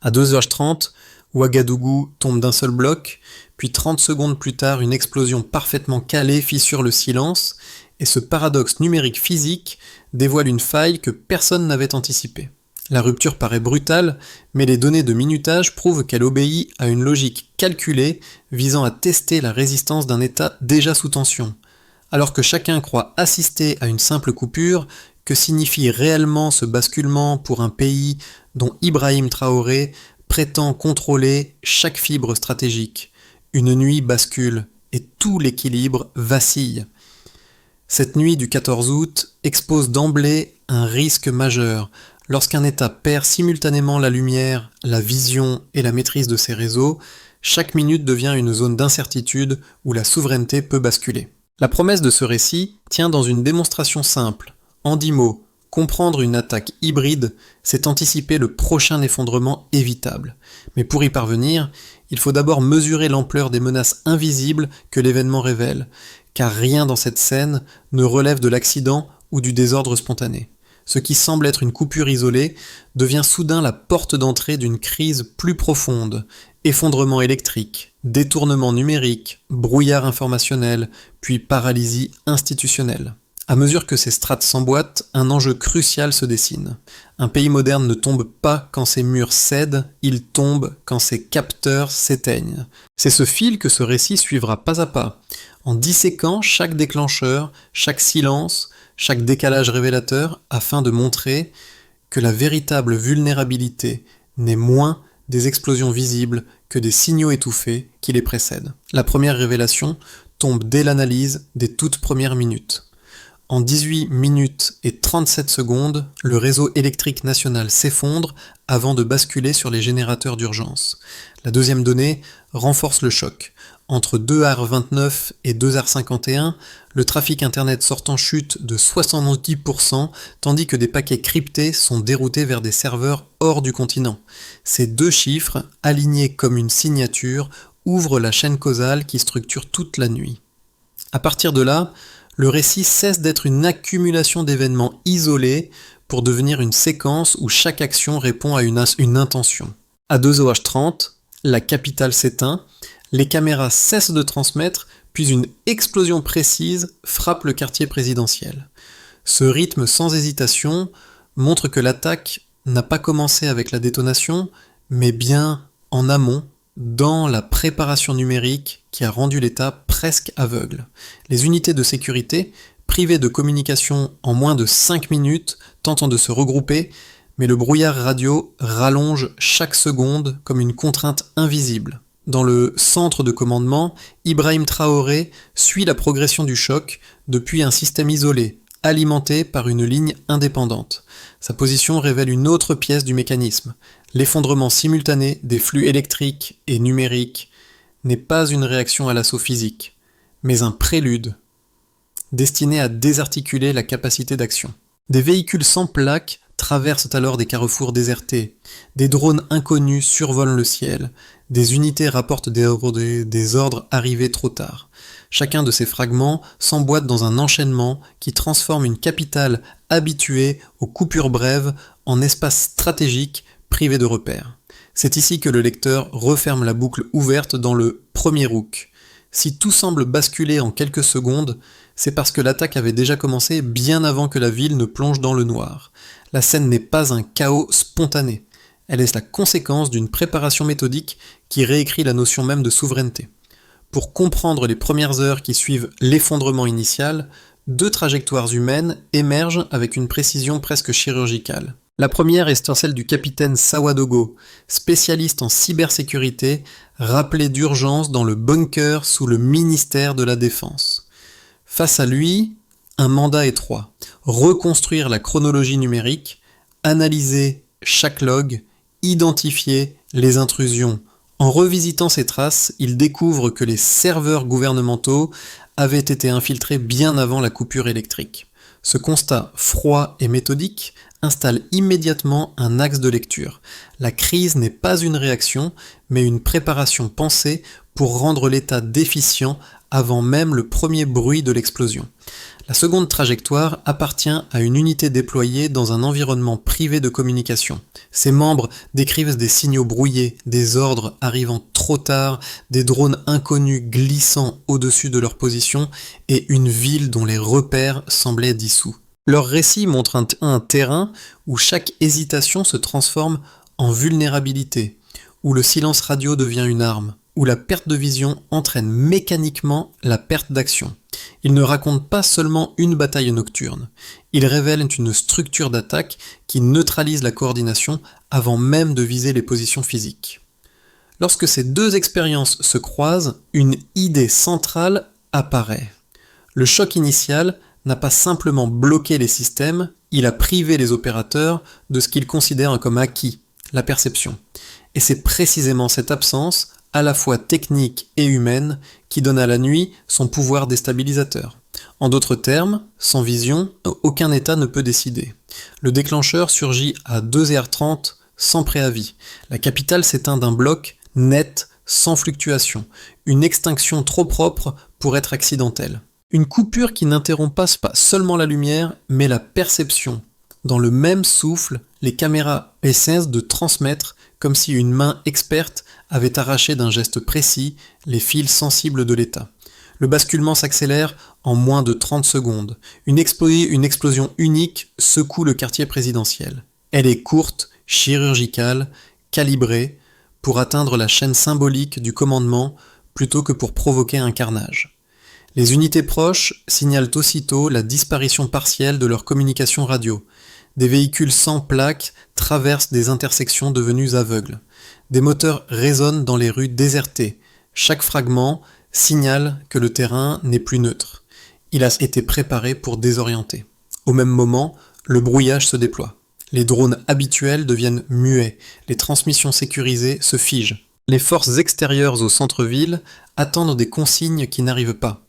À 2h30, Ouagadougou tombe d'un seul bloc, puis 30 secondes plus tard, une explosion parfaitement calée fissure le silence, et ce paradoxe numérique physique dévoile une faille que personne n'avait anticipée. La rupture paraît brutale, mais les données de minutage prouvent qu'elle obéit à une logique calculée visant à tester la résistance d'un État déjà sous tension. Alors que chacun croit assister à une simple coupure, que signifie réellement ce basculement pour un pays dont Ibrahim Traoré prétend contrôler chaque fibre stratégique? Une nuit bascule et tout l'équilibre vacille. Cette nuit du 14 août expose d'emblée un risque majeur. Lorsqu'un État perd simultanément la lumière, la vision et la maîtrise de ses réseaux, chaque minute devient une zone d'incertitude où la souveraineté peut basculer. La promesse de ce récit tient dans une démonstration simple. En 10 mots, comprendre une attaque hybride, c'est anticiper le prochain effondrement évitable. Mais pour y parvenir, il faut d'abord mesurer l'ampleur des menaces invisibles que l'événement révèle, car rien dans cette scène ne relève de l'accident ou du désordre spontané. Ce qui semble être une coupure isolée devient soudain la porte d'entrée d'une crise plus profonde. Effondrement électrique, détournement numérique, brouillard informationnel, puis paralysie institutionnelle. À mesure que ces strates s'emboîtent, un enjeu crucial se dessine. Un pays moderne ne tombe pas quand ses murs cèdent, il tombe quand ses capteurs s'éteignent. C'est ce fil que ce récit suivra pas à pas, en disséquant chaque déclencheur, chaque silence, chaque décalage révélateur, afin de montrer que la véritable vulnérabilité n'est moins des explosions visibles que des signaux étouffés qui les précèdent. La première révélation tombe dès l'analyse des toutes premières minutes. En 18 minutes et 37 secondes, le réseau électrique national s'effondre avant de basculer sur les générateurs d'urgence. La deuxième donnée renforce le choc. Entre 2h29 et 2h51, le trafic internet sortant chute de 70%, tandis que des paquets cryptés sont déroutés vers des serveurs hors du continent. Ces deux chiffres, alignés comme une signature, ouvrent la chaîne causale qui structure toute la nuit. À partir de là, le récit cesse d'être une accumulation d'événements isolés pour devenir une séquence où chaque action répond à une intention. À 2h30, la capitale s'éteint, les caméras cessent de transmettre, puis une explosion précise frappe le quartier présidentiel. Ce rythme sans hésitation montre que l'attaque n'a pas commencé avec la détonation, mais bien en amont, dans la préparation numérique qui a rendu l'État presque aveugle. Les unités de sécurité, privées de communication en moins de 5 minutes, tentent de se regrouper, mais le brouillard radio rallonge chaque seconde comme une contrainte invisible. Dans le centre de commandement, Ibrahim Traoré suit la progression du choc depuis un système isolé, alimenté par une ligne indépendante. Sa position révèle une autre pièce du mécanisme. L'effondrement simultané des flux électriques et numériques n'est pas une réaction à l'assaut physique, mais un prélude destiné à désarticuler la capacité d'action. Des véhicules sans plaques traversent alors des carrefours désertés, des drones inconnus survolent le ciel, des unités rapportent des ordres arrivés trop tard. Chacun de ces fragments s'emboîte dans un enchaînement qui transforme une capitale habituée aux coupures brèves en espace stratégique privé de repères. C'est ici que le lecteur referme la boucle ouverte dans le premier hook. Si tout semble basculer en quelques secondes, c'est parce que l'attaque avait déjà commencé bien avant que la ville ne plonge dans le noir. La scène n'est pas un chaos spontané. Elle est la conséquence d'une préparation méthodique qui réécrit la notion même de souveraineté. Pour comprendre les premières heures qui suivent l'effondrement initial, deux trajectoires humaines émergent avec une précision presque chirurgicale. La première est celle du capitaine Sawadogo, spécialiste en cybersécurité, rappelé d'urgence dans le bunker sous le ministère de la Défense. Face à lui, un mandat étroit. Reconstruire la chronologie numérique, analyser chaque log, identifier les intrusions. En revisitant ces traces, il découvre que les serveurs gouvernementaux avaient été infiltrés bien avant la coupure électrique. Ce constat froid et méthodique installe immédiatement un axe de lecture. La crise n'est pas une réaction, mais une préparation pensée pour rendre l'état déficient avant même le premier bruit de l'explosion. La seconde trajectoire appartient à une unité déployée dans un environnement privé de communication. Ses membres décrivent des signaux brouillés, des ordres arrivant trop tard, des drones inconnus glissant au-dessus de leur position et une ville dont les repères semblaient dissous. Leur récit montre un terrain où chaque hésitation se transforme en vulnérabilité, où le silence radio devient une arme, où la perte de vision entraîne mécaniquement la perte d'action. Ils ne racontent pas seulement une bataille nocturne, ils révèlent une structure d'attaque qui neutralise la coordination avant même de viser les positions physiques. Lorsque ces deux expériences se croisent, une idée centrale apparaît. Le choc initial n'a pas simplement bloqué les systèmes, il a privé les opérateurs de ce qu'ils considèrent comme acquis, la perception. Et c'est précisément cette absence, à la fois technique et humaine, qui donne à la nuit son pouvoir déstabilisateur. En d'autres termes, sans vision, aucun État ne peut décider. Le déclencheur surgit à 2h30 sans préavis. La capitale s'éteint d'un bloc net, sans fluctuation. Une extinction trop propre pour être accidentelle. Une coupure qui n'interrompt pas seulement la lumière, mais la perception. Dans le même souffle, les caméras essaient de transmettre, comme si une main experte avait arraché d'un geste précis les fils sensibles de l'état. Le basculement s'accélère en moins de 30 secondes. Une explosion unique secoue le quartier présidentiel. Elle est courte, chirurgicale, calibrée, pour atteindre la chaîne symbolique du commandement plutôt que pour provoquer un carnage. Les unités proches signalent aussitôt la disparition partielle de leur communication radio. Des véhicules sans plaques traversent des intersections devenues aveugles. Des moteurs résonnent dans les rues désertées. Chaque fragment signale que le terrain n'est plus neutre. Il a été préparé pour désorienter. Au même moment, le brouillage se déploie. Les drones habituels deviennent muets. Les transmissions sécurisées se figent. Les forces extérieures au centre-ville attendent des consignes qui n'arrivent pas.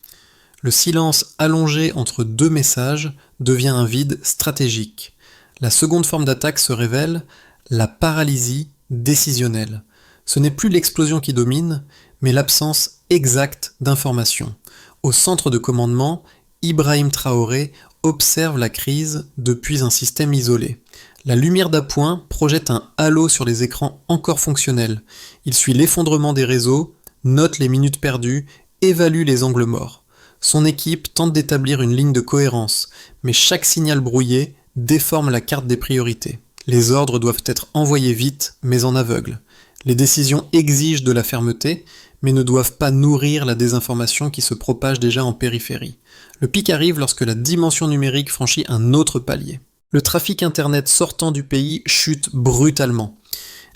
Le silence allongé entre deux messages devient un vide stratégique. La seconde forme d'attaque se révèle, la paralysie décisionnelle. Ce n'est plus l'explosion qui domine, mais l'absence exacte d'information. Au centre de commandement, Ibrahim Traoré observe la crise depuis un système isolé. La lumière d'appoint projette un halo sur les écrans encore fonctionnels. Il suit l'effondrement des réseaux, note les minutes perdues, évalue les angles morts. Son équipe tente d'établir une ligne de cohérence, mais chaque signal brouillé déforme la carte des priorités. Les ordres doivent être envoyés vite, mais en aveugle. Les décisions exigent de la fermeté, mais ne doivent pas nourrir la désinformation qui se propage déjà en périphérie. Le pic arrive lorsque la dimension numérique franchit un autre palier. Le trafic internet sortant du pays chute brutalement.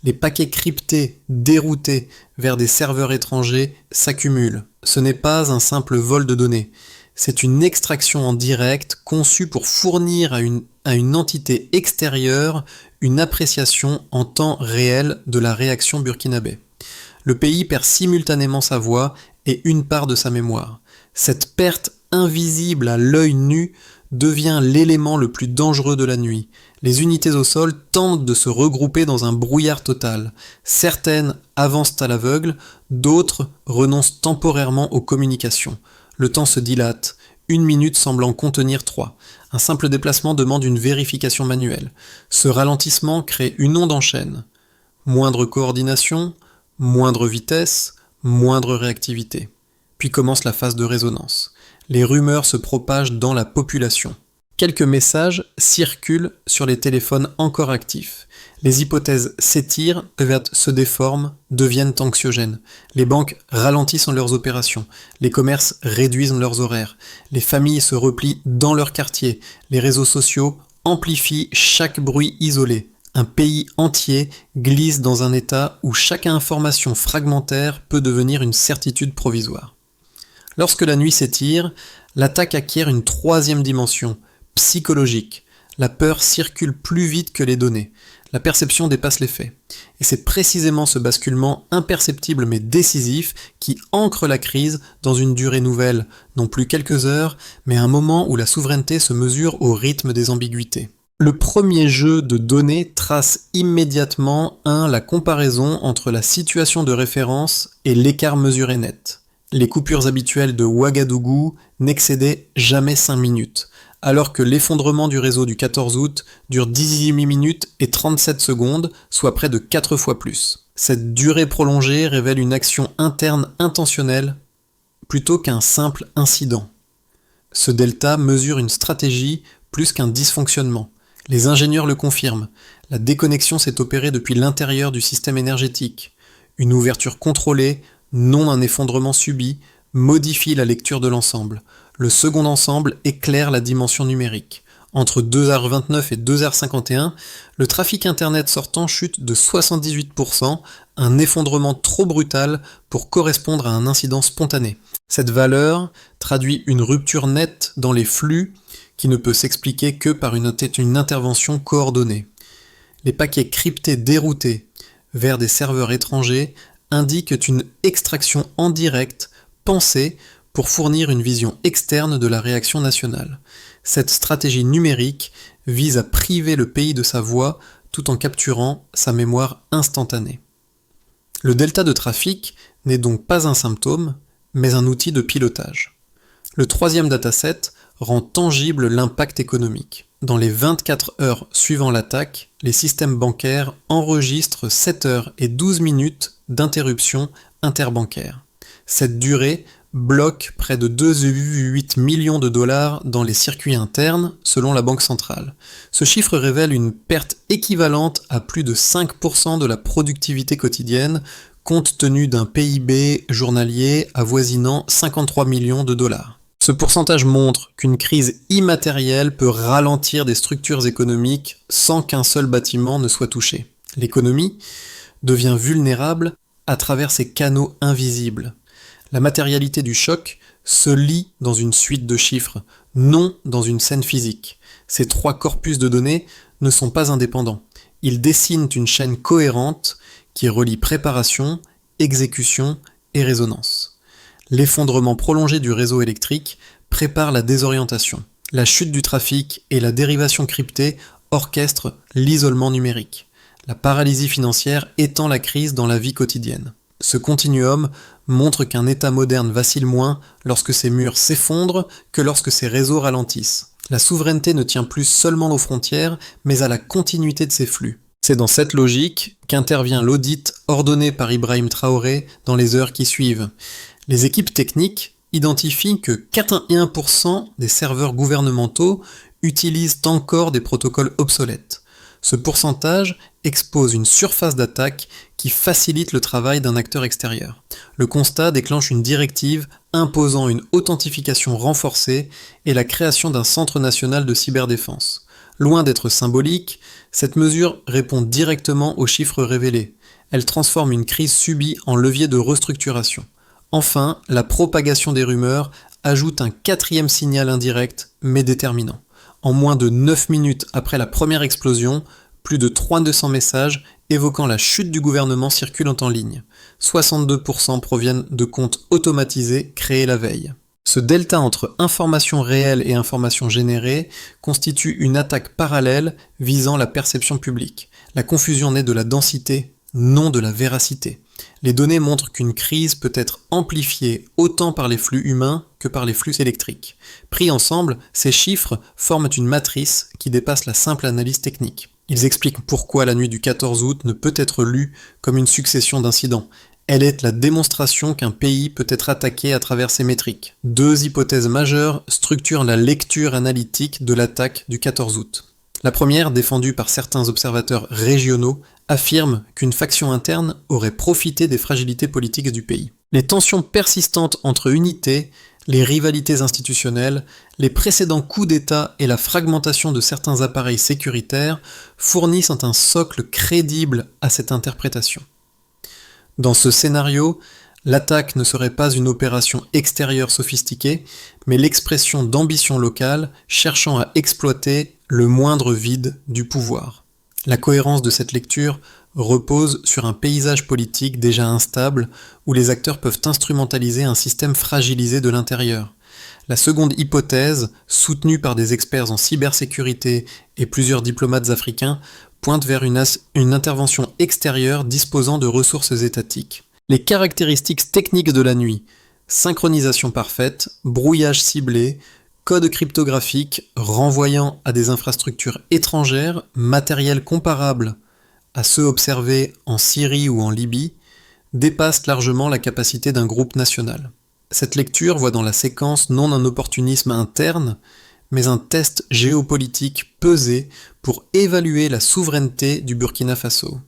Les paquets cryptés, déroutés vers des serveurs étrangers s'accumulent. Ce n'est pas un simple vol de données. C'est une extraction en direct conçue pour fournir à une entité extérieure une appréciation en temps réel de la réaction burkinabé. Le pays perd simultanément sa voix et une part de sa mémoire. Cette perte invisible à l'œil nu devient l'élément le plus dangereux de la nuit. Les unités au sol tentent de se regrouper dans un brouillard total. Certaines avancent à l'aveugle, d'autres renoncent temporairement aux communications. Le temps se dilate, 1 minute semblant contenir 3. Un simple déplacement demande une vérification manuelle. Ce ralentissement crée une onde en chaîne. Moindre coordination, moindre vitesse, moindre réactivité. Puis commence la phase de résonance. Les rumeurs se propagent dans la population. Quelques messages circulent sur les téléphones encore actifs. Les hypothèses s'étirent, se déforment, deviennent anxiogènes. Les banques ralentissent leurs opérations. Les commerces réduisent leurs horaires. Les familles se replient dans leur quartier. Les réseaux sociaux amplifient chaque bruit isolé. Un pays entier glisse dans un état où chaque information fragmentaire peut devenir une certitude provisoire. Lorsque la nuit s'étire, l'attaque acquiert une troisième dimension, psychologique. La peur circule plus vite que les données. La perception dépasse les faits. Et c'est précisément ce basculement imperceptible mais décisif qui ancre la crise dans une durée nouvelle, non plus quelques heures, mais un moment où la souveraineté se mesure au rythme des ambiguïtés. Le premier jeu de données trace immédiatement la comparaison entre la situation de référence et l'écart mesuré net. Les coupures habituelles de Ouagadougou n'excédaient jamais 5 minutes, alors que l'effondrement du réseau du 14 août dure 18 minutes et 37 secondes, soit près de 4 fois plus. Cette durée prolongée révèle une action interne intentionnelle plutôt qu'un simple incident. Ce delta mesure une stratégie plus qu'un dysfonctionnement. Les ingénieurs le confirment, la déconnexion s'est opérée depuis l'intérieur du système énergétique. Une ouverture contrôlée, non un effondrement subi, modifie la lecture de l'ensemble. Le second ensemble éclaire la dimension numérique. Entre 2h29 et 2h51, le trafic internet sortant chute de 78%, un effondrement trop brutal pour correspondre à un incident spontané. Cette valeur traduit une rupture nette dans les flux qui ne peut s'expliquer que par une intervention coordonnée. Les paquets cryptés déroutés vers des serveurs étrangers indiquent une extraction en direct pensée pour fournir une vision externe de la réaction nationale. Cette stratégie numérique vise à priver le pays de sa voix tout en capturant sa mémoire instantanée. Le delta de trafic n'est donc pas un symptôme, mais un outil de pilotage. Le troisième dataset rend tangible l'impact économique. Dans les 24 heures suivant l'attaque, les systèmes bancaires enregistrent 7 heures et 12 minutes d'interruption interbancaire. Cette durée bloque près de 2,8 millions de dollars dans les circuits internes, selon la Banque centrale. Ce chiffre révèle une perte équivalente à plus de 5% de la productivité quotidienne, compte tenu d'un PIB journalier avoisinant 53 millions de dollars. Ce pourcentage montre qu'une crise immatérielle peut ralentir des structures économiques sans qu'un seul bâtiment ne soit touché. L'économie devient vulnérable à travers ces canaux invisibles. La matérialité du choc se lie dans une suite de chiffres, non dans une scène physique. Ces trois corpus de données ne sont pas indépendants. Ils dessinent une chaîne cohérente qui relie préparation, exécution et résonance. L'effondrement prolongé du réseau électrique prépare la désorientation. La chute du trafic et la dérivation cryptée orchestrent l'isolement numérique. La paralysie financière étend la crise dans la vie quotidienne. Ce continuum montre qu'un État moderne vacille moins lorsque ses murs s'effondrent que lorsque ses réseaux ralentissent. La souveraineté ne tient plus seulement aux frontières, mais à la continuité de ses flux. C'est dans cette logique qu'intervient l'audit ordonné par Ibrahim Traoré dans les heures qui suivent. Les équipes techniques identifient que 81% des serveurs gouvernementaux utilisent encore des protocoles obsolètes. Ce pourcentage expose une surface d'attaque qui facilite le travail d'un acteur extérieur. Le constat déclenche une directive imposant une authentification renforcée et la création d'un centre national de cyberdéfense. Loin d'être symbolique, cette mesure répond directement aux chiffres révélés. Elle transforme une crise subie en levier de restructuration. Enfin, la propagation des rumeurs ajoute un quatrième signal indirect, mais déterminant. En moins de 9 minutes après la première explosion, plus de 3200 messages évoquant la chute du gouvernement circulent en ligne. 62% proviennent de comptes automatisés créés la veille. Ce delta entre informations réelles et informations générées constitue une attaque parallèle visant la perception publique. La confusion naît de la densité, non de la véracité. Les données montrent qu'une crise peut être amplifiée autant par les flux humains que par les flux électriques. Pris ensemble, ces chiffres forment une matrice qui dépasse la simple analyse technique. Ils expliquent pourquoi la nuit du 14 août ne peut être lue comme une succession d'incidents. Elle est la démonstration qu'un pays peut être attaqué à travers ses métriques. Deux hypothèses majeures structurent la lecture analytique de l'attaque du 14 août. La première, défendue par certains observateurs régionaux, affirme qu'une faction interne aurait profité des fragilités politiques du pays. Les tensions persistantes entre unités, les rivalités institutionnelles, les précédents coups d'État et la fragmentation de certains appareils sécuritaires fournissent un socle crédible à cette interprétation. Dans ce scénario, l'attaque ne serait pas une opération extérieure sophistiquée, mais l'expression d'ambitions locales cherchant à exploiter le moindre vide du pouvoir. La cohérence de cette lecture repose sur un paysage politique déjà instable où les acteurs peuvent instrumentaliser un système fragilisé de l'intérieur. La seconde hypothèse, soutenue par des experts en cybersécurité et plusieurs diplomates africains, pointe vers une intervention extérieure disposant de ressources étatiques. Les caractéristiques techniques de la nuit: synchronisation parfaite, brouillage ciblé, code cryptographique renvoyant à des infrastructures étrangères, matériel comparable à ceux observés en Syrie ou en Libye, dépassent largement la capacité d'un groupe national. Cette lecture voit dans la séquence non un opportunisme interne, mais un test géopolitique pesé pour évaluer la souveraineté du Burkina Faso.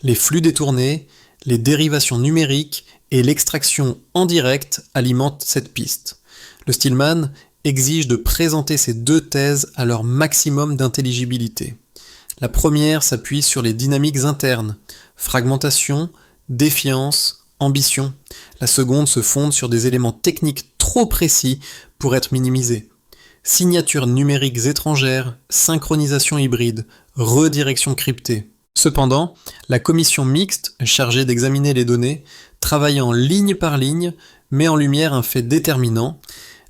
Les flux détournés, les dérivations numériques et l'extraction en direct alimentent cette piste. Le Stillman exige de présenter ces deux thèses à leur maximum d'intelligibilité. La première s'appuie sur les dynamiques internes, fragmentation, défiance, ambition. La seconde se fonde sur des éléments techniques trop précis pour être minimisés. Signatures numériques étrangères, synchronisation hybride, redirection cryptée. Cependant, la commission mixte, chargée d'examiner les données, travaillant ligne par ligne, met en lumière un fait déterminant: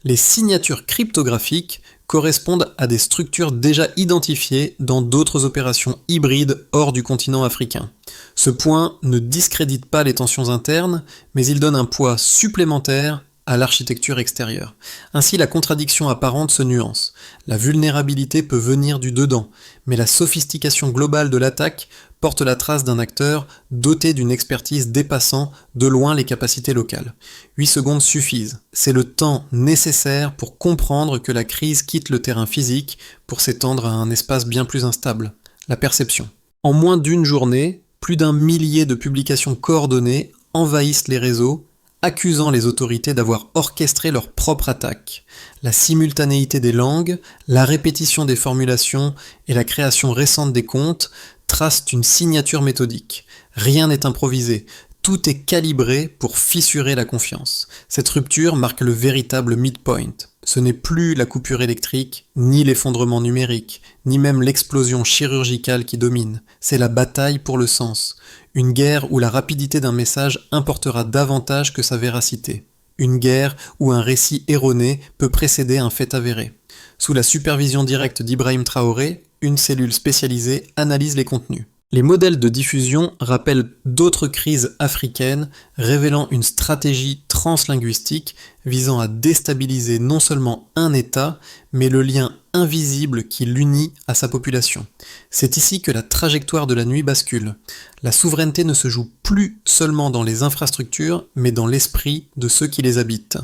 les signatures cryptographiques correspondent à des structures déjà identifiées dans d'autres opérations hybrides hors du continent africain. Ce point ne discrédite pas les tensions internes, mais il donne un poids supplémentaire à l'architecture extérieure. Ainsi, la contradiction apparente se nuance. La vulnérabilité peut venir du dedans, mais la sophistication globale de l'attaque porte la trace d'un acteur doté d'une expertise dépassant de loin les capacités locales. 8 secondes suffisent. C'est le temps nécessaire pour comprendre que la crise quitte le terrain physique pour s'étendre à un espace bien plus instable: la perception. En moins d'une journée, plus d'1 millier de publications coordonnées envahissent les réseaux, accusant les autorités d'avoir orchestré leur propre attaque. La simultanéité des langues, la répétition des formulations et la création récente des comptes tracent une signature méthodique. Rien n'est improvisé, tout est calibré pour fissurer la confiance. Cette rupture marque le véritable midpoint. Ce n'est plus la coupure électrique, ni l'effondrement numérique, ni même l'explosion chirurgicale qui domine. C'est la bataille pour le sens. Une guerre où la rapidité d'un message importera davantage que sa véracité. Une guerre où un récit erroné peut précéder un fait avéré. Sous la supervision directe d'Ibrahim Traoré, une cellule spécialisée analyse les contenus. Les modèles de diffusion rappellent d'autres crises africaines, révélant une stratégie translinguistique visant à déstabiliser non seulement un État, mais le lien invisible qui l'unit à sa population. C'est ici que la trajectoire de la nuit bascule. La souveraineté ne se joue plus seulement dans les infrastructures, mais dans l'esprit de ceux qui les habitent.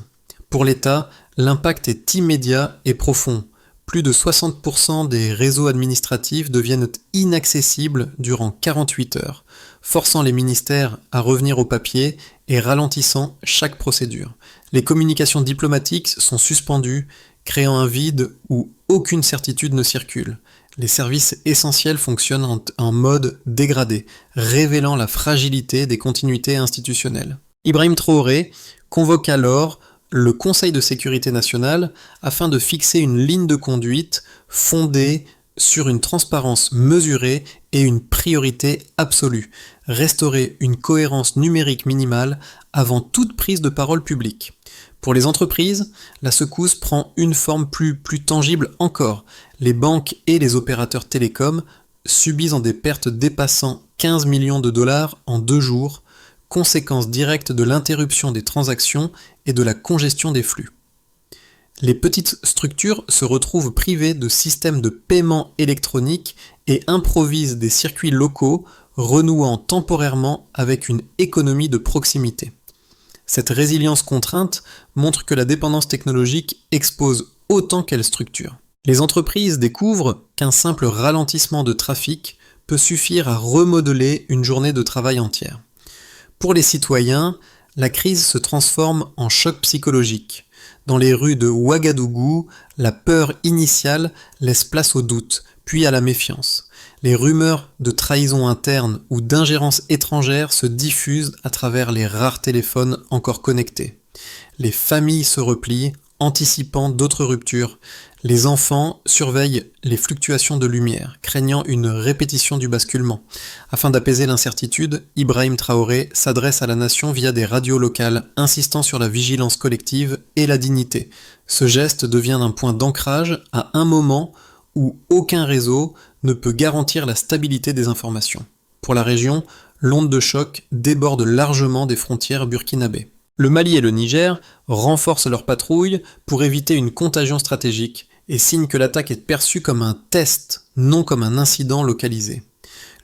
Pour l'État, l'impact est immédiat et profond. Plus de 60% des réseaux administratifs deviennent inaccessibles durant 48 heures, forçant les ministères à revenir au papier et ralentissant chaque procédure. Les communications diplomatiques sont suspendues, créant un vide où aucune certitude ne circule. Les services essentiels fonctionnent en mode dégradé, révélant la fragilité des continuités institutionnelles. Ibrahim Traoré convoque alors le Conseil de sécurité nationale afin de fixer une ligne de conduite fondée sur une transparence mesurée et une priorité absolue: restaurer une cohérence numérique minimale avant toute prise de parole publique. Pour les entreprises, la secousse prend une forme plus tangible encore. Les banques et les opérateurs télécoms subissent des pertes dépassant 15 millions de dollars en 2 jours, conséquence directe de l'interruption des transactions et de la congestion des flux. Les petites structures se retrouvent privées de systèmes de paiement électronique et improvisent des circuits locaux, renouant temporairement avec une économie de proximité. Cette résilience contrainte montre que la dépendance technologique expose autant qu'elle structure. Les entreprises découvrent qu'un simple ralentissement de trafic peut suffire à remodeler une journée de travail entière. Pour les citoyens, la crise se transforme en choc psychologique. Dans les rues de Ouagadougou, la peur initiale laisse place au doute, puis à la méfiance. Les rumeurs de trahison interne ou d'ingérence étrangère se diffusent à travers les rares téléphones encore connectés. Les familles se replient, anticipant d'autres ruptures. Les enfants surveillent les fluctuations de lumière, craignant une répétition du basculement. Afin d'apaiser l'incertitude, Ibrahim Traoré s'adresse à la nation via des radios locales, insistant sur la vigilance collective et la dignité. Ce geste devient un point d'ancrage à un moment où aucun réseau ne peut garantir la stabilité des informations. Pour la région, l'onde de choc déborde largement des frontières burkinabées. Le Mali et le Niger renforcent leurs patrouilles pour éviter une contagion stratégique et signent que l'attaque est perçue comme un test, non comme un incident localisé.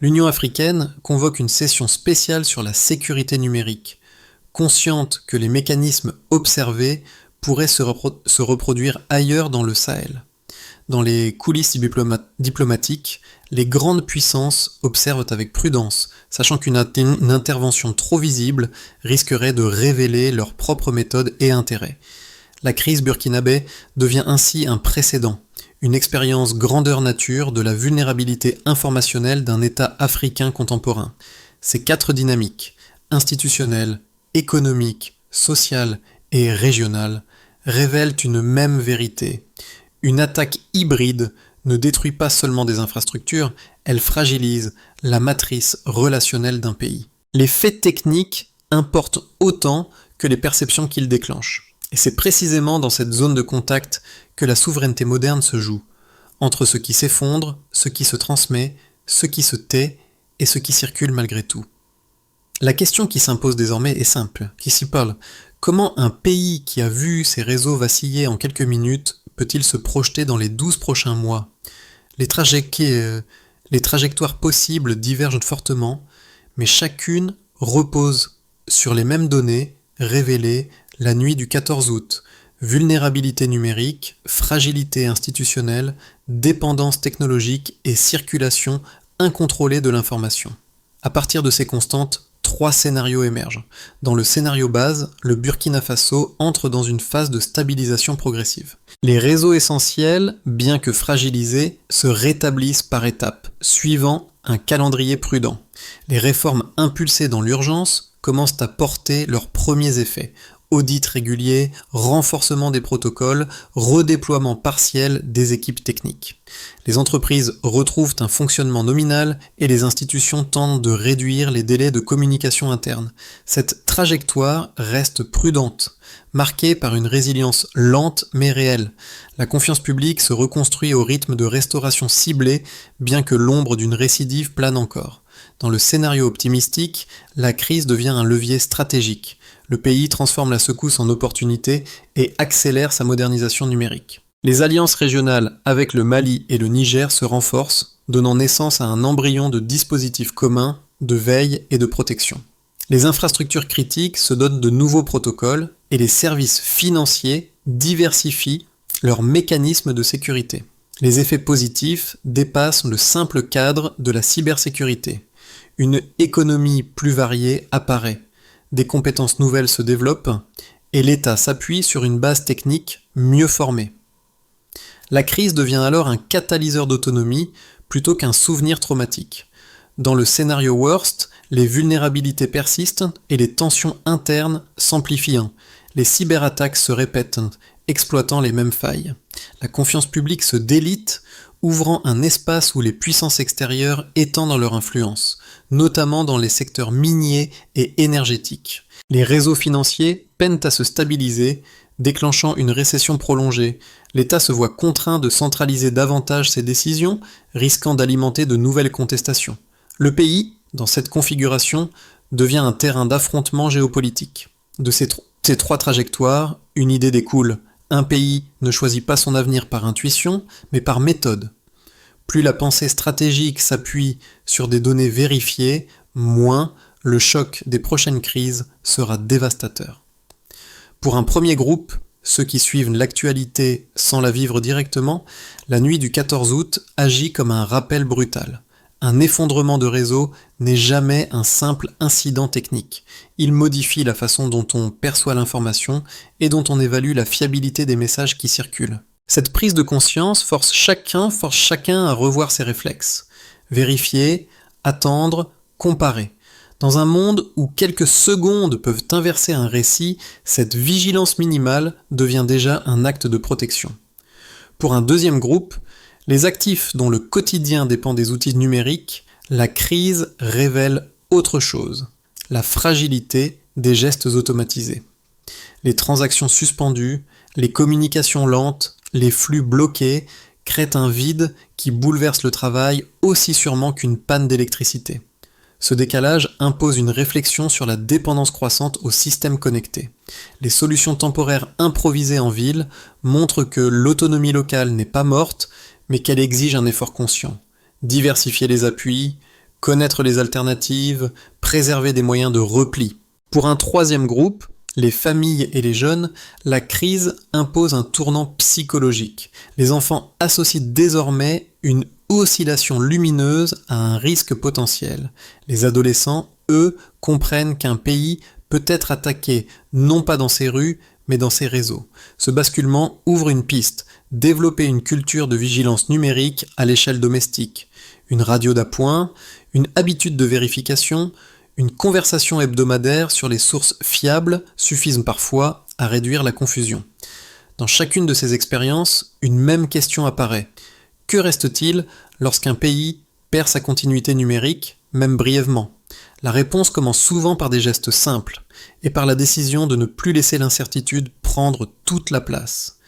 L'Union africaine convoque une session spéciale sur la sécurité numérique, consciente que les mécanismes observés pourraient se reproduire ailleurs dans le Sahel. Dans les coulisses diplomatiques, les grandes puissances observent avec prudence, sachant qu'une intervention trop visible risquerait de révéler leurs propres méthodes et intérêts. La crise burkinabé devient ainsi un précédent, une expérience grandeur nature de la vulnérabilité informationnelle d'un État africain contemporain. Ces 4 dynamiques, institutionnelles, économiques, sociales et régionales, révèlent une même vérité. Une attaque hybride ne détruit pas seulement des infrastructures, elle fragilise la matrice relationnelle d'un pays. Les faits techniques importent autant que les perceptions qu'ils déclenchent. Et c'est précisément dans cette zone de contact que la souveraineté moderne se joue, entre ce qui s'effondre, ce qui se transmet, ce qui se tait et ce qui circule malgré tout. La question qui s'impose désormais est simple. Qui s'y parle ? Comment un pays qui a vu ses réseaux vaciller en quelques minutes peut-il se projeter dans les 12 prochains mois ? Les trajectoires possibles divergent fortement, mais chacune repose sur les mêmes données révélées la nuit du 14 août. Vulnérabilité numérique, fragilité institutionnelle, dépendance technologique et circulation incontrôlée de l'information. À partir de ces constantes, 3 scénarios émergent. Dans le scénario base, le Burkina Faso entre dans une phase de stabilisation progressive. Les réseaux essentiels, bien que fragilisés, se rétablissent par étapes, suivant un calendrier prudent. Les réformes impulsées dans l'urgence commencent à porter leurs premiers effets. Audits réguliers, renforcement des protocoles, redéploiement partiel des équipes techniques. Les entreprises retrouvent un fonctionnement nominal et les institutions tentent de réduire les délais de communication interne. Cette trajectoire reste prudente, marquée par une résilience lente mais réelle. La confiance publique se reconstruit au rythme de restauration ciblée, bien que l'ombre d'une récidive plane encore. Dans le scénario optimistique, la crise devient un levier stratégique. Le pays transforme la secousse en opportunité et accélère sa modernisation numérique. Les alliances régionales avec le Mali et le Niger se renforcent, donnant naissance à un embryon de dispositifs communs de veille et de protection. Les infrastructures critiques se dotent de nouveaux protocoles et les services financiers diversifient leurs mécanismes de sécurité. Les effets positifs dépassent le simple cadre de la cybersécurité. Une économie plus variée apparaît. Des compétences nouvelles se développent et l'État s'appuie sur une base technique mieux formée. La crise devient alors un catalyseur d'autonomie plutôt qu'un souvenir traumatique. Dans le scénario worst, les vulnérabilités persistent et les tensions internes s'amplifient. Les cyberattaques se répètent, exploitant les mêmes failles. La confiance publique se délite, ouvrant un espace où les puissances extérieures étendent leur influence, notamment dans les secteurs miniers et énergétiques. Les réseaux financiers peinent à se stabiliser, déclenchant une récession prolongée. L'État se voit contraint de centraliser davantage ses décisions, risquant d'alimenter de nouvelles contestations. Le pays, dans cette configuration, devient un terrain d'affrontement géopolitique. De ces 3 trajectoires, une idée découle. Un pays ne choisit pas son avenir par intuition, mais par méthode. Plus la pensée stratégique s'appuie sur des données vérifiées, moins le choc des prochaines crises sera dévastateur. Pour un premier groupe, ceux qui suivent l'actualité sans la vivre directement, la nuit du 14 août agit comme un rappel brutal. Un effondrement de réseau n'est jamais un simple incident technique. Il modifie la façon dont on perçoit l'information et dont on évalue la fiabilité des messages qui circulent. Cette prise de conscience force chacun à revoir ses réflexes. Vérifier, attendre, comparer. Dans un monde où quelques secondes peuvent inverser un récit, cette vigilance minimale devient déjà un acte de protection. Pour un deuxième groupe, les actifs dont le quotidien dépend des outils numériques, la crise révèle autre chose, la fragilité des gestes automatisés. Les transactions suspendues, les communications lentes, les flux bloqués créent un vide qui bouleverse le travail aussi sûrement qu'une panne d'électricité. Ce décalage impose une réflexion sur la dépendance croissante aux systèmes connectés. Les solutions temporaires improvisées en ville montrent que l'autonomie locale n'est pas morte, mais qu'elle exige un effort conscient. Diversifier les appuis, connaître les alternatives, préserver des moyens de repli. Pour un troisième groupe, les familles et les jeunes, la crise impose un tournant psychologique. Les enfants associent désormais une oscillation lumineuse à un risque potentiel. Les adolescents, eux, comprennent qu'un pays peut être attaqué non pas dans ses rues, mais dans ses réseaux. Ce basculement ouvre une piste, développer une culture de vigilance numérique à l'échelle domestique. Une radio d'appoint, une habitude de vérification, une conversation hebdomadaire sur les sources fiables suffisent parfois à réduire la confusion. Dans chacune de ces expériences, une même question apparaît. Que reste-t-il lorsqu'un pays perd sa continuité numérique, même brièvement ? La réponse commence souvent par des gestes simples, et par la décision de ne plus laisser l'incertitude prendre toute la place.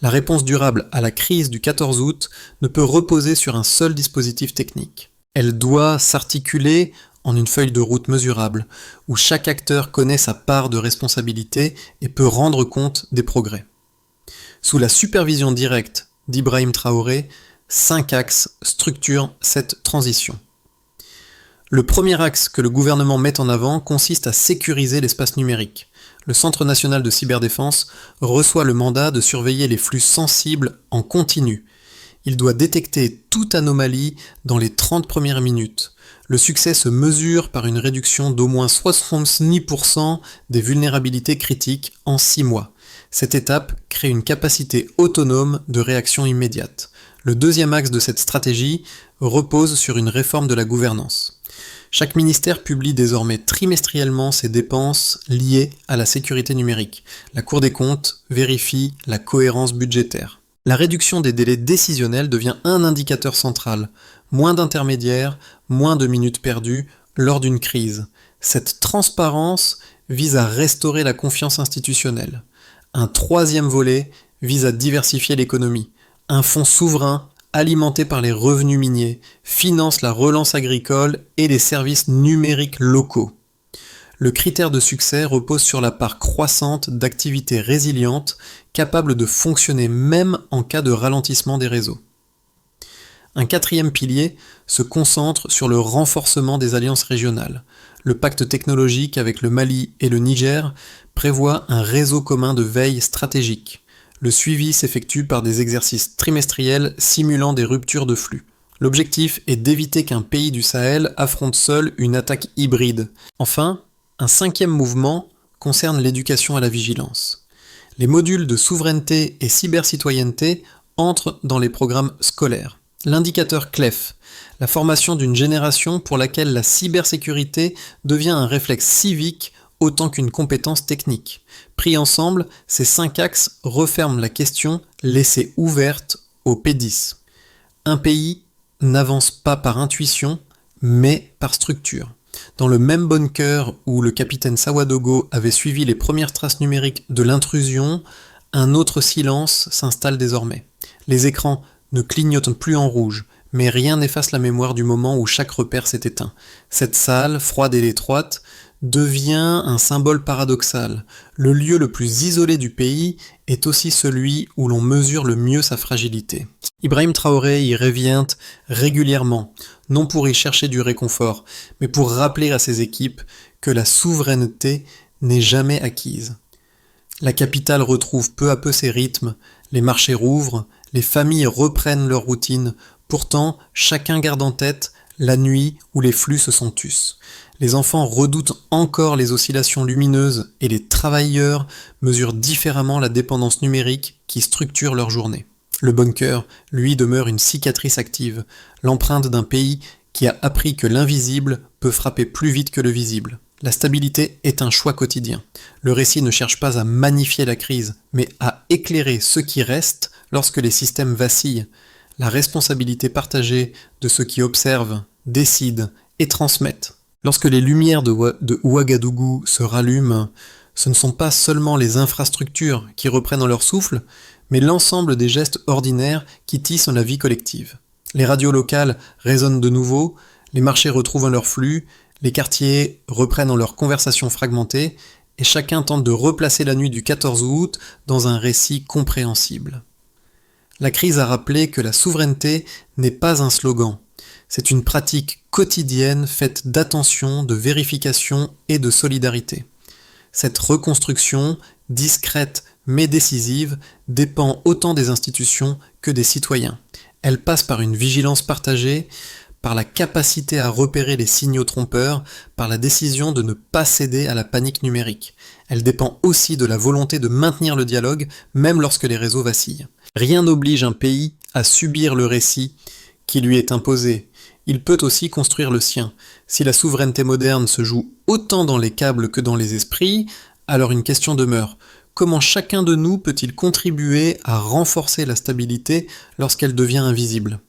La réponse durable à la crise du 14 août ne peut reposer sur un seul dispositif technique. Elle doit s'articuler en une feuille de route mesurable, où chaque acteur connaît sa part de responsabilité et peut rendre compte des progrès. Sous la supervision directe d'Ibrahim Traoré, 5 axes structurent cette transition. Le premier axe que le gouvernement met en avant consiste à sécuriser l'espace numérique. Le Centre national de cyberdéfense reçoit le mandat de surveiller les flux sensibles en continu. Il doit détecter toute anomalie dans les 30 premières minutes. Le succès se mesure par une réduction d'au moins 70% des vulnérabilités critiques en 6 mois. Cette étape crée une capacité autonome de réaction immédiate. Le deuxième axe de cette stratégie repose sur une réforme de la gouvernance. Chaque ministère publie désormais trimestriellement ses dépenses liées à la sécurité numérique. La Cour des comptes vérifie la cohérence budgétaire. La réduction des délais décisionnels devient un indicateur central. Moins d'intermédiaires, moins de minutes perdues lors d'une crise. Cette transparence vise à restaurer la confiance institutionnelle. Un troisième volet vise à diversifier l'économie. Un fonds souverain, alimenté par les revenus miniers, finance la relance agricole et les services numériques locaux. Le critère de succès repose sur la part croissante d'activités résilientes capables de fonctionner même en cas de ralentissement des réseaux. Un quatrième pilier se concentre sur le renforcement des alliances régionales. Le pacte technologique avec le Mali et le Niger prévoit un réseau commun de veille stratégique. Le suivi s'effectue par des exercices trimestriels simulant des ruptures de flux. L'objectif est d'éviter qu'un pays du Sahel affronte seul une attaque hybride. Enfin, un cinquième mouvement concerne l'éducation à la vigilance. Les modules de souveraineté et cybercitoyenneté entrent dans les programmes scolaires. L'indicateur CLEF, la formation d'une génération pour laquelle la cybersécurité devient un réflexe civique autant qu'une compétence technique. Pris ensemble, ces 5 axes referment la question laissée ouverte au P10. Un pays n'avance pas par intuition, mais par structure. Dans le même bunker où le capitaine Sawadogo avait suivi les premières traces numériques de l'intrusion, un autre silence s'installe désormais. Les écrans ne clignotent plus en rouge, mais rien n'efface la mémoire du moment où chaque repère s'est éteint. Cette salle, froide et étroite, devient un symbole paradoxal. Le lieu le plus isolé du pays est aussi celui où l'on mesure le mieux sa fragilité. Ibrahim Traoré y revient régulièrement, non pour y chercher du réconfort, mais pour rappeler à ses équipes que la souveraineté n'est jamais acquise. La capitale retrouve peu à peu ses rythmes, les marchés rouvrent, les familles reprennent leur routine, pourtant chacun garde en tête la nuit où les flux se sont tus. Les enfants redoutent encore les oscillations lumineuses et les travailleurs mesurent différemment la dépendance numérique qui structure leur journée. Le bunker, lui, demeure une cicatrice active, l'empreinte d'un pays qui a appris que l'invisible peut frapper plus vite que le visible. La stabilité est un choix quotidien. Le récit ne cherche pas à magnifier la crise, mais à éclairer ce qui reste lorsque les systèmes vacillent. La responsabilité partagée de ceux qui observent, décident et transmettent. Lorsque les lumières de Ouagadougou se rallument, ce ne sont pas seulement les infrastructures qui reprennent leur souffle, mais l'ensemble des gestes ordinaires qui tissent la vie collective. Les radios locales résonnent de nouveau, les marchés retrouvent leur flux, les quartiers reprennent leurs conversations fragmentées, et chacun tente de replacer la nuit du 14 août dans un récit compréhensible. La crise a rappelé que la souveraineté n'est pas un slogan, c'est une pratique quotidienne faite d'attention, de vérification et de solidarité. Cette reconstruction, discrète mais décisive, dépend autant des institutions que des citoyens. Elle passe par une vigilance partagée, par la capacité à repérer les signaux trompeurs, par la décision de ne pas céder à la panique numérique. Elle dépend aussi de la volonté de maintenir le dialogue, même lorsque les réseaux vacillent. Rien n'oblige un pays à subir le récit qui lui est imposé. Il peut aussi construire le sien. Si la souveraineté moderne se joue autant dans les câbles que dans les esprits, alors une question demeure. Comment chacun de nous peut-il contribuer à renforcer la stabilité lorsqu'elle devient invisible ?